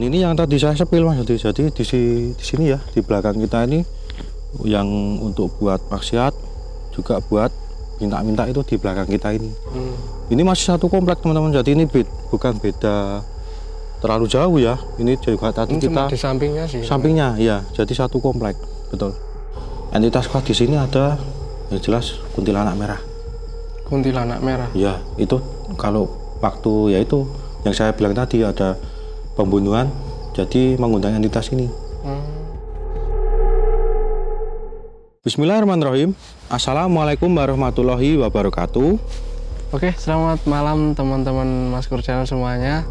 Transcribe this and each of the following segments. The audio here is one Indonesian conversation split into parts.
ini yang tadi saya sepil Mas, jadi di sini ya, di belakang kita ini yang untuk buat maksiat juga buat minta-minta itu di belakang kita ini. Ini masih satu komplek teman-teman, jadi ini bukan beda terlalu jauh ya. Ini juga tadi ini kita di sampingnya sih. Sampingnya ya, jadi satu komplek, betul. Entitas kuat di sini ada yang jelas kuntilanak merah. Kuntilanak merah. Ya, itu kalau waktu ya itu yang saya bilang tadi ada pembunuhan, jadi mengundang entitas ini. Bismillahirrahmanirrahim. Assalamualaikum warahmatullahi wabarakatuh. Oke, selamat malam teman-teman Maskur Channel semuanya.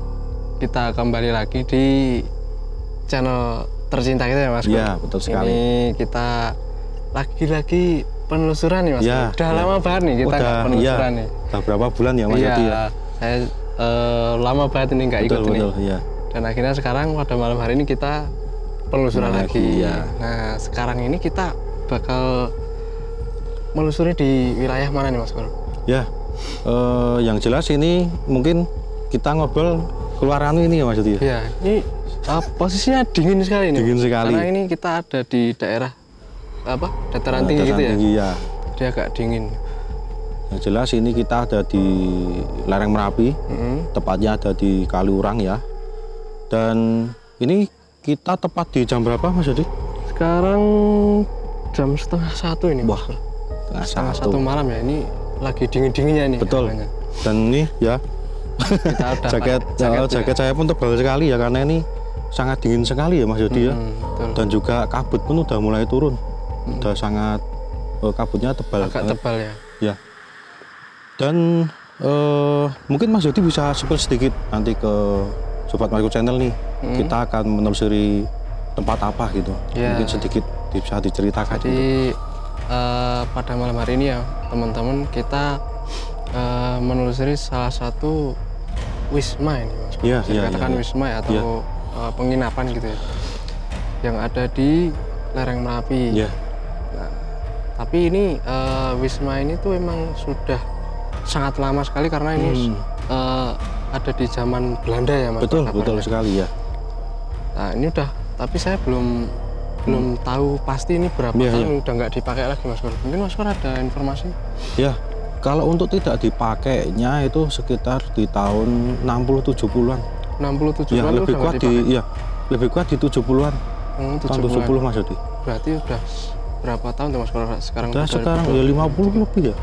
Kita kembali lagi di channel tercinta kita ya Mas. Ya, betul sekali. Ini kita lagi-lagi penelusuran nih Mas. Ya, udah lama banget nih kita nggak penelusuran nih. Udah berapa bulan ya Mas? Iya, ya? saya lama banget ini nggak ikut betul, ini. Ya. Dan akhirnya sekarang pada malam hari ini kita penelusuran lagi. Ya. Nah, sekarang ini kita bakal melusuri di wilayah mana nih Mas Kur? Ya, yang jelas ini mungkin kita ngobrol keluar anu ini ya Mas Yudi. Ya, ini posisinya dingin sekali nih. Dingin sekali. Karena ini kita ada di daerah dataran tinggi gitu ya. Tinggi, ya. Dia agak dingin. Yang jelas ini kita ada di lereng Merapi, tepatnya ada di Kaliurang ya. Dan ini kita tepat di jam berapa Mas Yudi? Sekarang jam 12:30 ini. Wah, setengah satu malam ya. Ini lagi dingin-dinginnya nih. Betul. Namanya. Dan ini ya kita jaket saya pun tebal sekali ya, karena ini sangat dingin sekali ya Mas Yodi ya. Betul. Dan juga kabut pun udah mulai turun. Udah sangat kabutnya tebal. Agak banget. tebal ya. Ya. Dan mungkin Mas Yodi bisa spill sedikit nanti ke Sobat Maskur Channel nih. Kita akan menelusuri tempat apa gitu. Ya. Mungkin sedikit bisa diceritakan. Jadi pada malam hari ini ya teman-teman, kita menelusuri salah satu wisma ini Mas. Iya, katakan wisma ya, atau penginapan gitu ya, yang ada di lereng Merapi. Iya. Nah, tapi ini wisma ini tuh emang sudah sangat lama sekali, karena ini ada di zaman Belanda ya Mas. Betul sekali ya. Nah ini udah, tapi saya belum tahu pasti ini berapa tahun udah nggak dipakai lagi Mas Kur. Mungkin Mas Kur ada informasi? Ya, kalau untuk tidak dipakainya itu sekitar di tahun 60-70-an. 60-70-an ya, lebih kuat di lebih kuat di 70-an. Tahun 70 Mas Yodi. Berarti udah berapa tahun tuh Mas Kur sekarang? Sekarang ya 50 lebih ya.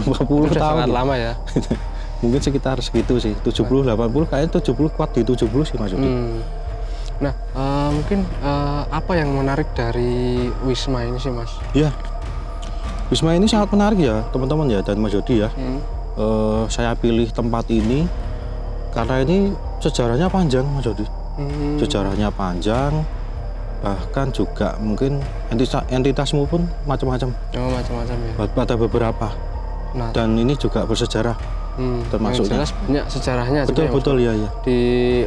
50 udah tahun. Sangat lama ya. Mungkin sekitar segitu sih, 70-80, kayaknya 70 kuat di 70 sih Mas Yodi. Nah, mungkin apa yang menarik dari wisma ini sih Mas? Ya, wisma ini sangat menarik ya teman-teman ya, dan Mas Yodi ya. Saya pilih tempat ini karena ini sejarahnya panjang Mas Yodi. Sejarahnya panjang, bahkan juga mungkin entitasmu pun macam-macam. Oh, macam-macam ya. Pada beberapa. Nah, dan ini juga bersejarah. Termasuknya. Jelas banyak sejarahnya. Betul ya. Di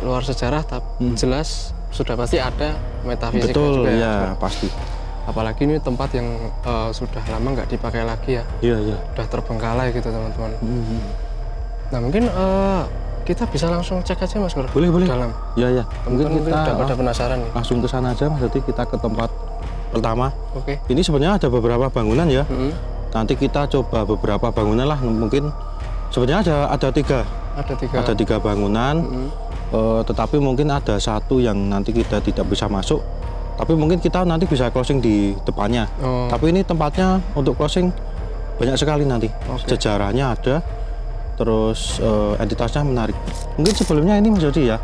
luar sejarah, tapi jelas sudah pasti ada metafisika juga ya. Ya, pasti. Apalagi ini tempat yang sudah lama nggak dipakai lagi ya. Iya. Udah terbengkalai gitu teman-teman. Nah mungkin kita bisa langsung cek aja Mas Kur. Boleh. Dalam. Ya. Mungkin kita udah pada penasaran nih. Langsung ke sana aja Mas. Jadi kita ke tempat pertama. Oke. Ini sebenarnya ada beberapa bangunan ya. Nanti kita coba beberapa bangunan lah. Mungkin sebenarnya ada tiga. Ada tiga bangunan. Tetapi mungkin ada satu yang nanti kita tidak bisa masuk. Tapi mungkin kita nanti bisa closing di depannya. Tapi ini tempatnya untuk closing banyak sekali nanti. Sejarahnya ada. Terus entitasnya menarik. Mungkin sebelumnya ini Mas Yodi ya.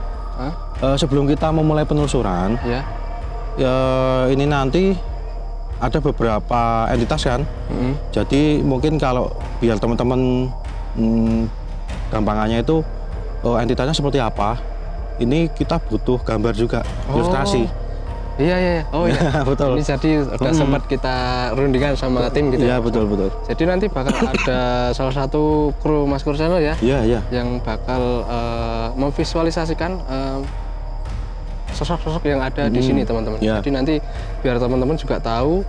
Sebelum kita memulai penelusuran, ya ini nanti ada beberapa entitas kan. Jadi mungkin kalau biar teman-teman gampangannya itu entitasnya seperti apa, ini kita butuh gambar juga, ilustrasi. Iya. Oh iya. Betul. Ini jadi udah sempat kita rundingan sama tim gitu ya. Iya, betul. Jadi nanti bakal ada salah satu kru Maskur Channel ya. Iya. Yang bakal memvisualisasikan sosok-sosok yang ada di sini teman-teman. Jadi nanti biar teman-teman juga tahu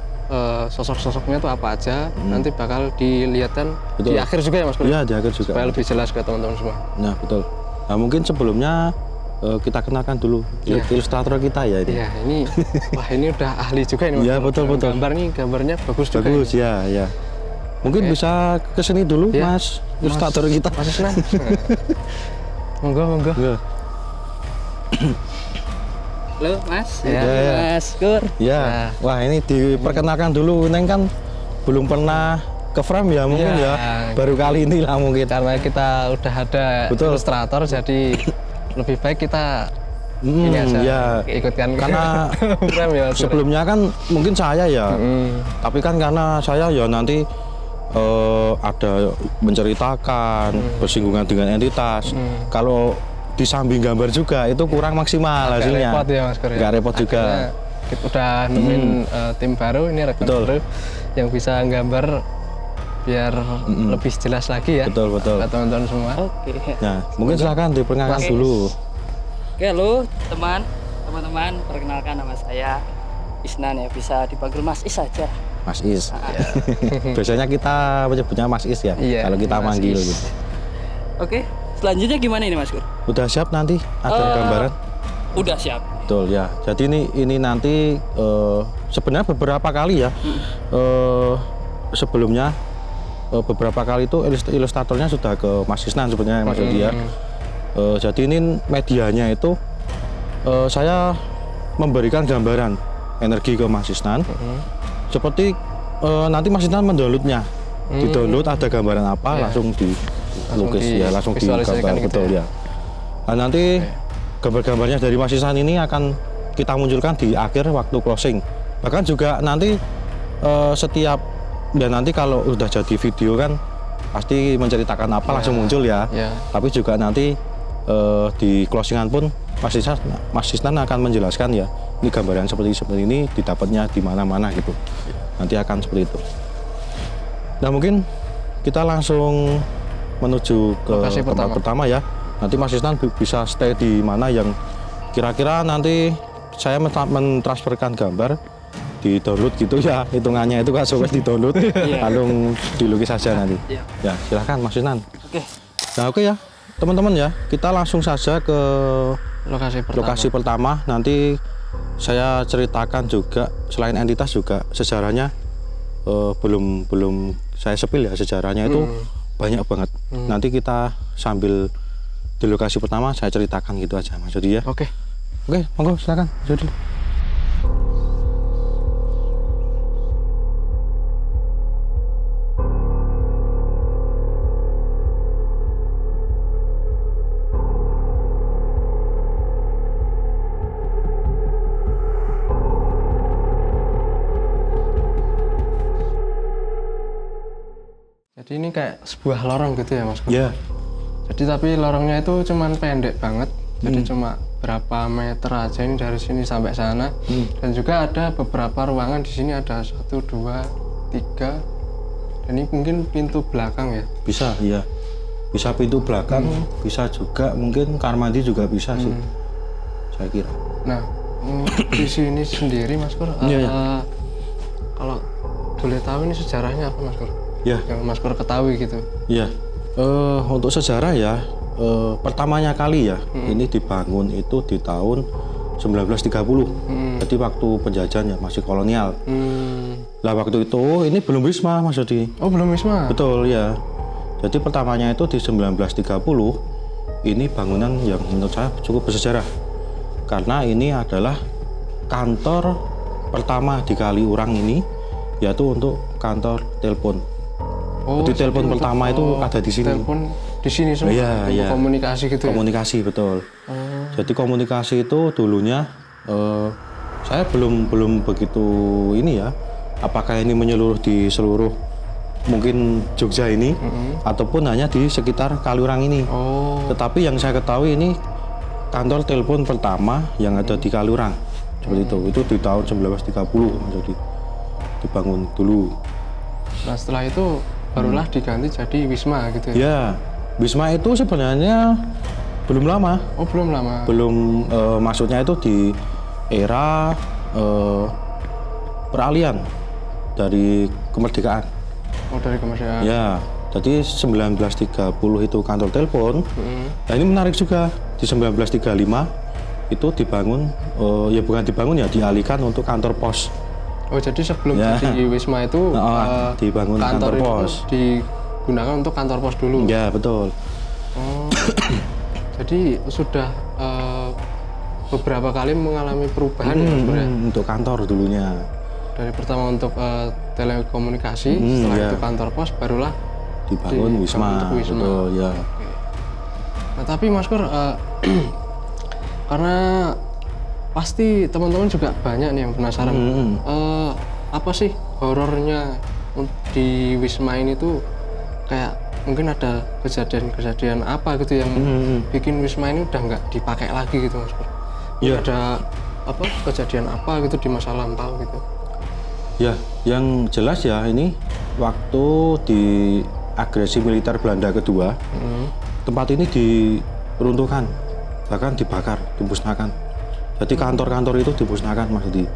sosok-sosoknya itu apa aja, nanti bakal dilihatkan di akhir juga ya Mas Kur? Iya, di akhir juga. Supaya lebih jelas ke teman-teman semua. Nah, betul. Nah, mungkin sebelumnya kita kenalkan dulu ilustrator kita ya ini. Iya, ini wah ini udah ahli juga ini. Iya, betul. Gambarnya bagus juga. Bagus ya. Mungkin bisa ke sini dulu Mas ilustrator kita. Mas Isnan. Monggo. Halo Mas. Ya. Mas Kur. Ya. Wah, ini diperkenalkan dulu. Neng kan belum pernah ke frame ya mungkin ya. Baru kali ini lah mungkin. Karena kita udah ada ilustrator jadi lebih baik kita ini aja ikutkan karena frame ya. Sebelumnya kan mungkin saya ya. Tapi kan karena saya ya nanti ada menceritakan bersinggungan dengan entitas. Kalau disambing gambar juga itu kurang maksimal hasilnya. Repot ya Mas Kur. Nggak repot juga. Kita udah nemuin tim baru ini rekan baru yang bisa gambar biar lebih jelas lagi ya. Betul. Teman-teman semua. Oke. Nah, mungkin silakan diperkenalkan dulu. Oke, halo teman-teman, perkenalkan nama saya Isnan ya, bisa dipanggil Mas Is saja. Mas Is. Ya. Biasanya kita menyebutnya Mas Is ya, kalau kita manggil gitu. Oke, selanjutnya gimana ini Mas Kur? Udah siap nanti ada gambaran? Udah siap. Betul ya. Jadi ini nanti sebenarnya beberapa kali ya. Sebelumnya beberapa kali itu ilustratornya sudah ke Mas Isnan sebenarnya Mas Yodi ya. Jadi ini medianya itu saya memberikan gambaran energi ke Mas Isnan. Seperti nanti Mas Isnan mendownloadnya. Di-download ada gambaran apa langsung dilukis langsung digambar betul ya. Nah, nanti gambar-gambarnya dari Mas Isnan ini akan kita munculkan di akhir waktu closing. Bahkan juga nanti setiap nanti kalau udah jadi video kan pasti menceritakan apa langsung muncul ya. Tapi juga nanti di closingan pun Mas Isnan akan menjelaskan ya ini gambaran seperti ini didapatnya di mana-mana gitu. Nanti akan seperti itu. Nah mungkin kita langsung menuju ke tempat pertama ya. Nanti Mas Isnan bisa stay di mana yang kira-kira nanti saya mentransferkan gambar di download gitu ya, hitungannya itu kan sobat di download lalu dilukis saja nanti. Ya silahkan Mas Isnan. Nah oke ya teman-teman ya, kita langsung saja ke lokasi pertama. Nanti saya ceritakan juga selain entitas juga sejarahnya belum saya sepil ya, sejarahnya itu banyak banget. Nanti kita sambil di lokasi pertama saya ceritakan gitu aja Mas Yodi ya. Oke, monggo silakan Mas Yodi. Jadi ini kayak sebuah lorong gitu ya Mas? Iya. Jadi tapi lorongnya itu cuman pendek banget. Jadi cuma berapa meter aja ini dari sini sampai sana. Dan juga ada beberapa ruangan di sini, ada 1, 2, 3. Dan ini mungkin pintu belakang ya? Bisa, iya. Bisa pintu belakang, bisa juga mungkin kamar mandi juga bisa sih. Saya kira. Nah, di sini sendiri Mas Kur, kalau boleh tahu ini sejarahnya apa Mas Kur? Ya. Yang Mas Kur ketahui gitu. Iya. Untuk sejarah ya, pertamanya kali ya, ini dibangun itu di tahun 1930. Jadi waktu penjajahan ya, masih kolonial. Lah waktu itu ini belum Wisma Mas Yodi. Oh belum Wisma? Betul ya. Jadi pertamanya itu di 1930. Ini bangunan yang menurut saya cukup bersejarah. Karena ini adalah kantor pertama di Kaliurang ini, yaitu untuk kantor telepon. Jadi telepon pertama itu ada di sini. Telepon di sini semua. Iya. Komunikasi gitu. Komunikasi betul. Jadi komunikasi itu dulunya saya belum begitu ini ya. Apakah ini menyeluruh di seluruh mungkin Jogja ini ataupun hanya di sekitar Kaliurang ini. Tetapi yang saya ketahui ini kantor telepon pertama yang ada di Kaliurang. Seperti itu. Itu di tahun 1930 jadi dibangun dulu. Nah setelah itu barulah diganti jadi Wisma gitu ya? Ya, Wisma itu sebenarnya belum lama. Oh belum lama? Belum, maksudnya itu di era peralihan dari kemerdekaan. Oh dari kemerdekaan? Ya, Jadi 1930 itu kantor telepon. Nah ini menarik juga, di 1935 itu dibangun, ya bukan dibangun ya, dialihkan untuk kantor pos. Oh jadi sebelum di Wisma itu dibangun kantor pos, digunakan untuk kantor pos dulu. Ya betul. Oh, jadi sudah beberapa kali mengalami perubahan ya sebenarnya. Untuk kantor dulunya. Dari pertama untuk telekomunikasi, setelah itu kantor pos, barulah dibangun Wisma. Betul ya. Okay. Nah tapi Mas Kur, karena pasti teman-teman juga banyak nih yang penasaran, apa sih horornya di Wisma ini tuh, kayak mungkin ada kejadian-kejadian apa gitu yang bikin Wisma ini udah nggak dipakai lagi gitu Mas Pur. Ada apa kejadian apa gitu di masa lampau gitu? Ya, yang jelas ya ini waktu di agresi militer Belanda kedua, tempat ini diruntuhkan, bahkan dibakar, dimusnahkan. Jadi kantor-kantor itu dimusnahkan Mas Edi.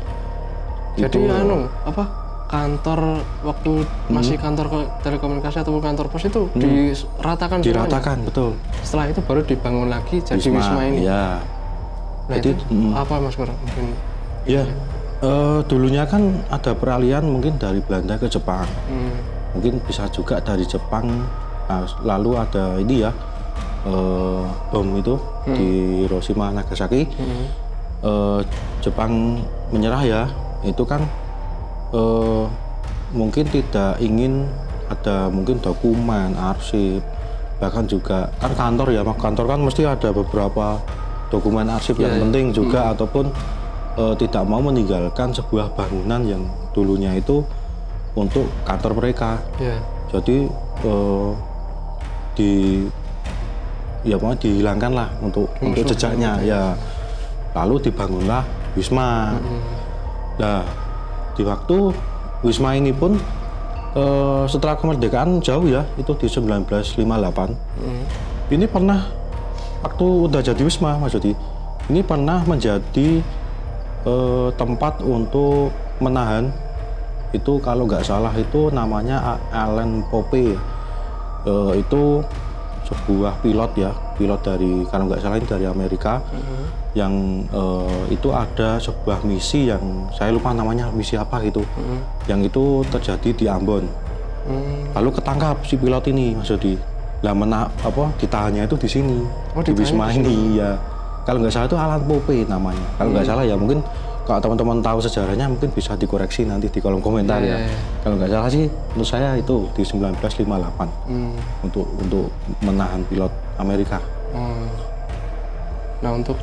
Jadi kantor waktu masih kantor telekomunikasi ataupun kantor pos itu diratakan semuanya? Diratakan, betul. Setelah itu baru dibangun lagi jadi Wisma ini? Ya. Nah jadi itu apa Mas Kur? Mungkin ya, dulunya kan ada peralihan mungkin dari Belanda ke Jepang. Mungkin bisa juga dari Jepang, lalu ada ini ya, bom itu di Hiroshima Nagasaki. Jepang menyerah ya, itu kan mungkin tidak ingin ada mungkin dokumen, arsip, bahkan juga kan kantor ya, kantor kan mesti ada beberapa dokumen arsip yang penting juga, ataupun tidak mau meninggalkan sebuah bangunan yang dulunya itu untuk kantor mereka. Jadi dihilangkan lah untuk jejaknya ya. Lalu dibangunlah Wisma. Nah, di waktu Wisma ini pun setelah kemerdekaan jauh ya, itu di 1958. Ini pernah waktu udah jadi Wisma, Mas Jody, ini pernah menjadi tempat untuk menahan, itu kalau nggak salah itu namanya Allen Pope. Itu sebuah pilot dari, kalau nggak salah ini dari Amerika, yang itu ada sebuah misi yang saya lupa namanya, misi apa gitu, yang itu terjadi di Ambon. Lalu ketangkap si pilot ini Mas Jody. Lah ditahannya itu di sini, di Wisma ini ya. Kalau nggak salah itu Allen Pope namanya. Kalau nggak salah ya, mungkin kalau teman-teman tahu sejarahnya mungkin bisa dikoreksi nanti di kolom komentar ya. Kalau nggak salah sih, menurut saya itu di 1958 untuk menahan pilot Amerika. Nah untuk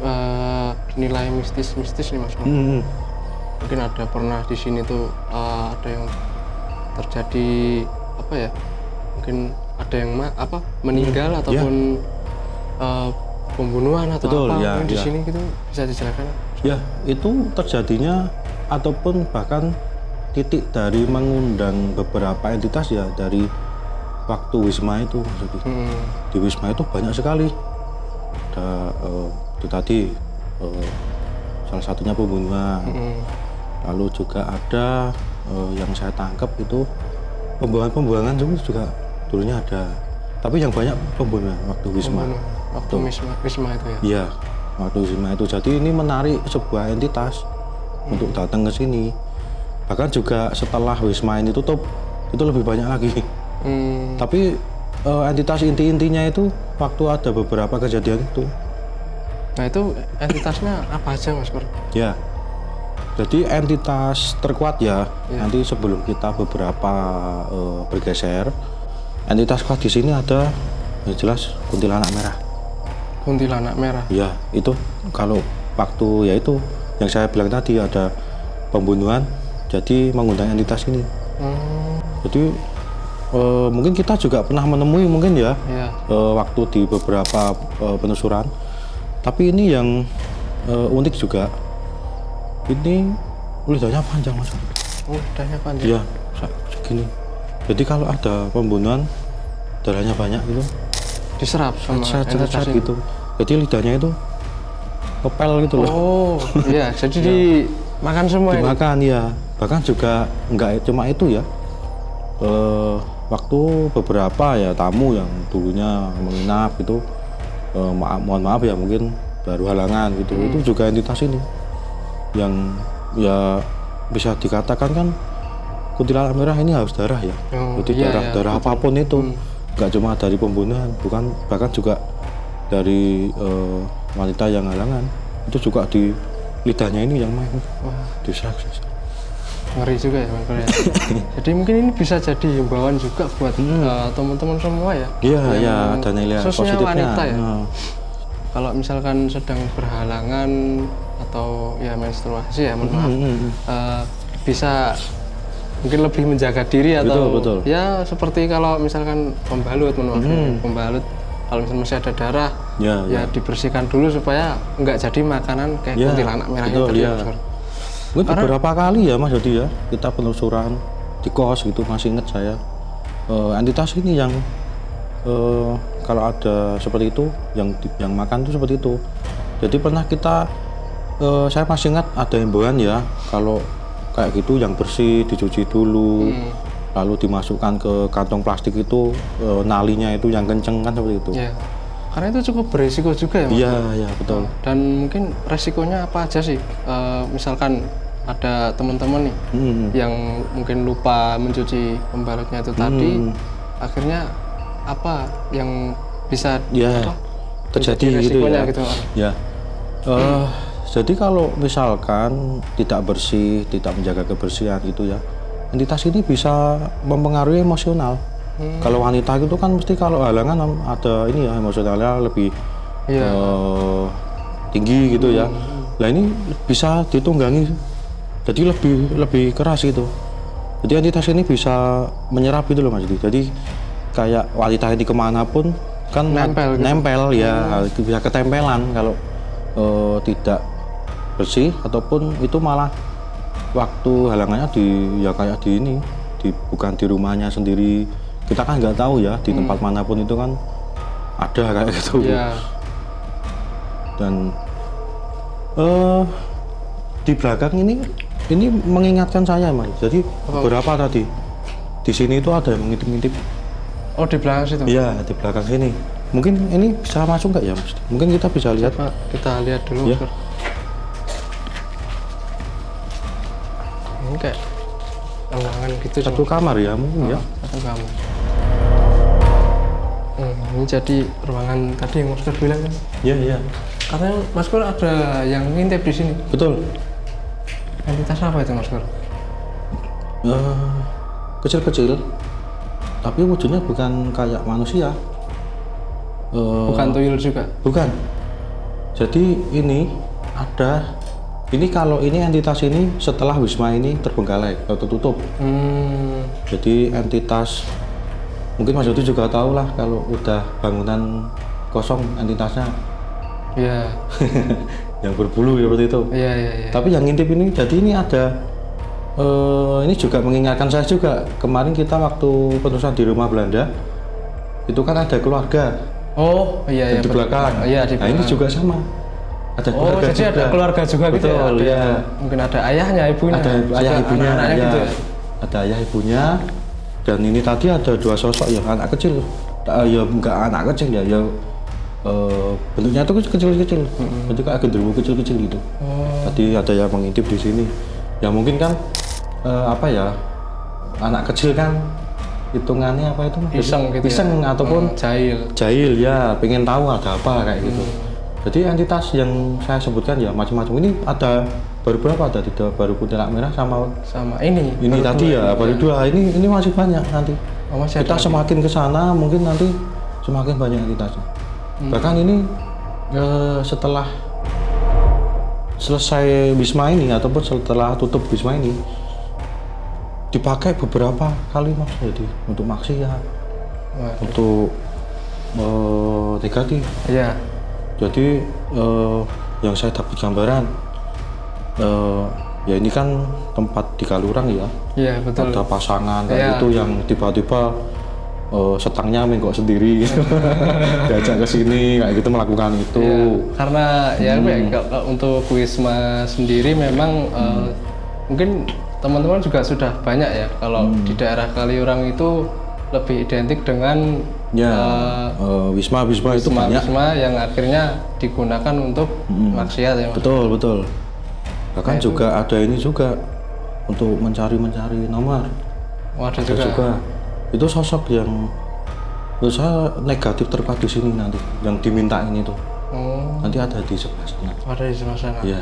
nilai mistis nih Mas, mungkin ada pernah di sini tuh ada yang terjadi apa ya? Mungkin ada yang meninggal ataupun pembunuhan atau betul, apa ya, di sini gitu, bisa dijelaskan? Ya, itu terjadinya ataupun bahkan titik dari mengundang beberapa entitas ya dari waktu Wisma itu. Di Wisma itu banyak sekali. Ada itu tadi salah satunya pembunuhan. Lalu juga ada yang saya tangkap itu pembuangan juga dulunya ada. Tapi yang banyak pembunuhan waktu Wisma. Waktu Wisma itu ya? Iya, waktu Wisma itu. Jadi ini menarik sebuah entitas untuk datang ke sini. Bahkan juga setelah Wisma ini tutup, itu lebih banyak lagi. Tapi entitas intinya itu waktu ada beberapa kejadian itu. Nah itu entitasnya apa aja Mas Pur? Ya, jadi entitas terkuat ya. Nanti sebelum kita beberapa bergeser, entitas kuat di sini ada yang jelas kuntilanak merah. Kuntilanak merah? Ya, itu kalau waktu ya itu yang saya bilang tadi ada pembunuhan, jadi mengundang entitas ini. Jadi mungkin kita juga pernah menemui mungkin ya, waktu di beberapa penelusuran. Tapi ini yang unik juga, ini lidahnya panjang Mas. Oh, lidahnya panjang? Iya, segini. Jadi kalau ada pembunuhan, darahnya banyak gitu, diserap sama entitas gitu. Jadi lidahnya itu kepel gitu loh. Oh, iya. Jadi dimakan semua. Dimakan ya. Bahkan juga nggak cuma itu ya. waktu beberapa ya tamu yang dulunya menginap itu mohon maaf ya mungkin baru halangan gitu, itu juga entitas ini yang ya bisa dikatakan kan kuntilanak merah ini harus darah ya. Jadi darah apapun itu, nggak cuma dari pembunuhan, bukan bahkan juga dari wanita yang halangan, itu juga di lidahnya ini yang main diserak. Ngeri juga ya Mas. Jadi mungkin ini bisa jadi himbauan juga buat teman-teman semua ya. Iya, ada nilai positifnya. Wanita ya. Kalau misalkan sedang berhalangan atau ya menstruasi ya, mohon maaf, bisa mungkin lebih menjaga diri atau betul. Ya seperti kalau misalkan pembalut, mohon maaf, pembalut kalau misalnya masih ada darah, ya dibersihkan dulu supaya nggak jadi makanan kayak kuntilanak merah itu. Mungkin beberapa kali ya Mas Dodi ya, kita penelusuran di kos gitu, masih ingat saya entitas ini yang kalau ada seperti itu yang makan tuh seperti itu. Jadi pernah kita saya masih ingat ada himbauan ya, kalau kayak gitu yang bersih dicuci dulu, lalu dimasukkan ke kantong plastik itu, nalinya itu yang kenceng kan seperti itu. Karena itu cukup berisiko juga ya Mas? Iya, betul. Dan mungkin resikonya apa aja sih? Misalkan ada teman-teman nih yang mungkin lupa mencuci pembalutnya itu tadi, akhirnya apa yang bisa terjadi gitu ya? Gitu. Jadi kalau misalkan tidak bersih, tidak menjaga kebersihan gitu ya, entitas ini bisa mempengaruhi emosional. Kalau wanita itu kan mesti kalau halangan ada ini ya, emosionalnya lebih tinggi gitu ya. Nah ini bisa ditunggangi, jadi lebih keras gitu. Jadi entitas ini bisa menyerap gitu loh Mas. Jadi kayak wanita ini kemanapun kan nempel ya, bisa ketempelan kalau tidak bersih, ataupun itu malah waktu halangannya kayak di ini, bukan di rumahnya sendiri. Kita kan nggak tahu ya di tempat manapun itu kan ada kayak gitu. Dan di belakang ini mengingatkan saya Mas. Jadi beberapa tadi di sini itu ada yang mengintip-ngintip. Oh, di belakang situ? Iya, di belakang sini. Mungkin ini bisa masuk nggak ya Mas? Mungkin kita bisa lihat. Coba kita lihat dulu. Ya. Ini kayak ruangan gitu. Satu kamar ya mungkin ya. Satu kamar. Ini jadi ruangan tadi yang Mas Kur bilang kan? Iya. Katanya Mas Kur ada yang ngintip di sini. Betul. Entitas apa itu Mas Kur? Kecil-kecil, tapi wujudnya bukan kayak manusia. Bukan tuyul juga? Bukan. Jadi ini kalau ini entitas ini setelah Wisma ini terbengkalai atau tertutup. Jadi entitas, mungkin Mas Dodi juga tahu lah kalau udah bangunan kosong entitasnya. Iya. Yang berbulu seperti itu. Iya. Tapi yang ngintip ini, jadi ini ada, ini juga mengingatkan saya juga. Kemarin kita waktu penelusuran di rumah Belanda, itu kan ada keluarga. Oh iya. Di belakang. Iya, di belakang. Nah ini juga sama. Ada keluarga jadi juga. Ada keluarga juga. Betul, gitu ya? Mungkin ada ayahnya, ibunya. Ada ayah ibunya, gitu ya? Ada ayah ibunya. Dan ini tadi ada dua sosok yang anak kecil. Ya enggak anak kecil ya, bentuknya itu kecil-kecil. Jadi kayak genderuwo kecil-kecil gitu. Tadi ada yang mengintip di sini. Ya mungkin kan anak kecil kan hitungannya apa itu? Iseng gitu. Iseng ya? Ataupun jahil ya, pengen tahu ada apa kayak gitu. Jadi entitas yang saya sebutkan ya macam-macam. Ini ada baru berapa? Ada baru kuntilanak merah sama ini. Ini tadi ya baru dua. Ini masih banyak nanti. Kita semakin ke sana mungkin nanti semakin banyak entitasnya. Bahkan ini setelah selesai Wisma ini ataupun setelah tutup Wisma ini dipakai beberapa kali Mas, jadi untuk maksiat, untuk negatif. Iya. Jadi yang saya dapat gambaran, ya ini kan tempat di Kalurang ya. Iya betul. Ada pasangan kayak itu yang tiba-tiba setangnya menggok sendiri, diajak ke sini kayak gitu melakukan itu. Ya, karena untuk Wisma sendiri memang mungkin teman-teman juga sudah banyak ya kalau di daerah Kaliurang itu lebih identik dengan wisma itu banyak. Wisma yang akhirnya digunakan untuk maksiat ya Mas. Betul. Bahkan juga ada ini juga untuk mencari nomor. Ada juga. Itu sosok yang menurut saya negatif terpadu sini nanti, yang diminta ini tuh. Nanti ada di sebelah sana. Ada di sebelah sana. Iya.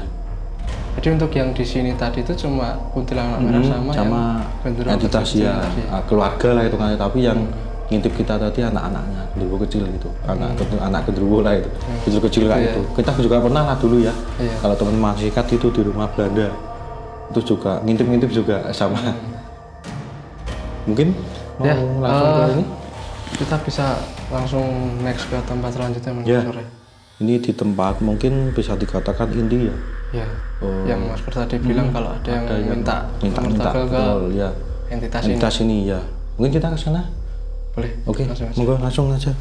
Jadi untuk yang di sini tadi itu cuma kuntilanak merah sama entitas ya keluarga lah itu kan, tapi yang ngintip kita tadi anak-anaknya, genderuwo kecil gitu, anak genderuwo lah itu, kecil kayak itu. Kita juga pernah lah dulu ya, kalau teman mahasiswa itu di rumah Belanda, itu juga ngintip juga sama. Mungkin mau langsung ke ini? Kita bisa langsung next ke tempat selanjutnya sore. Ini di tempat mungkin bisa dikatakan inti ya. Ya, yang Mas Pur tadi bilang kalau ada yang minta ke entitas ini ya. Mungkin kita ke sana? Boleh. Oke, monggo langsung aja.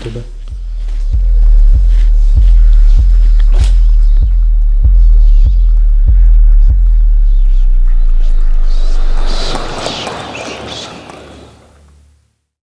Coba.